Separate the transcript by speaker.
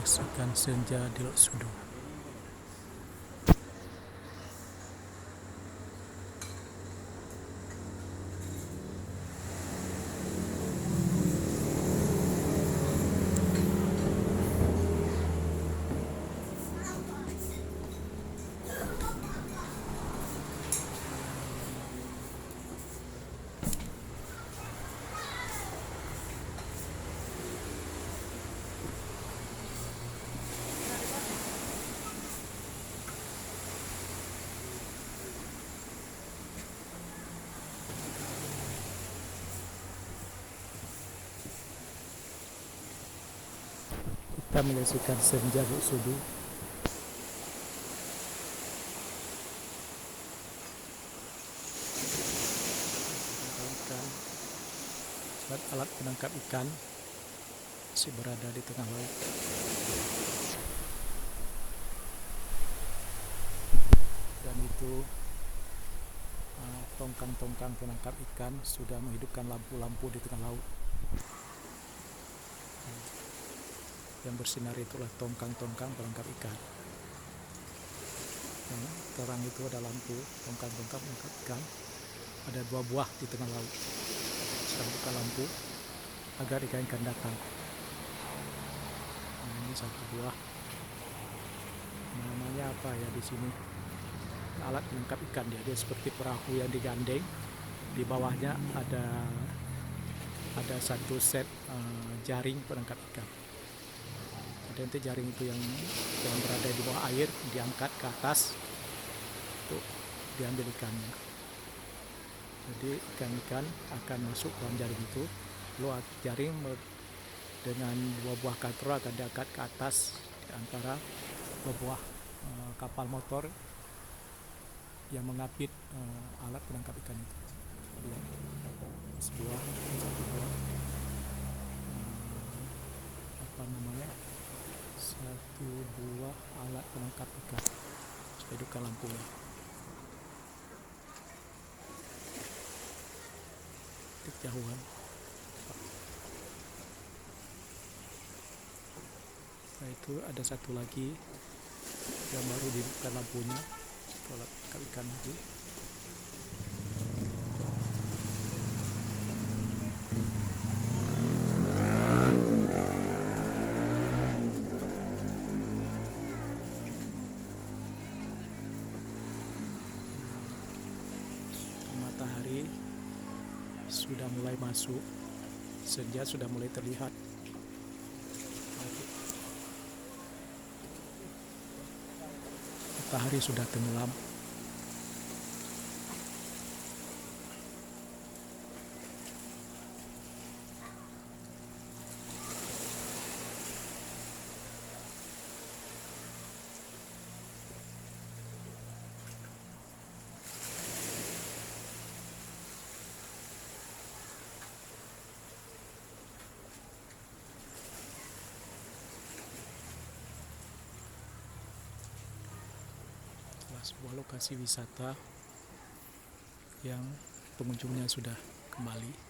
Speaker 1: Saksikan senja di Lok Sudo. Kita menyaksikan senja Lok Sudo. Ikan, alat penangkap ikan masih berada di tengah laut. Dan itu tongkang-tongkang penangkap ikan sudah menghidupkan lampu-lampu di tengah laut. Yang bersinar itulah tongkang-tongkang penangkap ikan. Terang itu ada lampu tongkang-tongkang penangkap ikan. Ada 2 buah di tengah laut. Saya buka lampu agar ikan-ikan datang. Ini 1 buah. Namanya apa ya di sini? Alat penangkap ikan dia seperti perahu yang digandeng. Di bawahnya ada 1 set jaring penangkap ikan. Ada nanti jaring itu yang berada di bawah air diangkat ke atas untuk diambil ikannya. Jadi ikan-ikan akan masuk dalam jaring itu. Lalu jaring dengan 2 buah katro akan diangkat ke atas di antara 2 buah kapal motor yang mengapit alat penangkap ikan itu. Sebuah satu buah alat penangkap ikan. Saya hidupkan lampunya. Kejauhan. Nah itu ada 1 lagi yang baru dihidupkan lampunya. Alat penangkap ikan itu. Matahari sudah mulai masuk, senja sudah mulai terlihat. Matahari sudah tenggelam. Sebuah lokasi wisata yang pengunjungnya sudah kembali.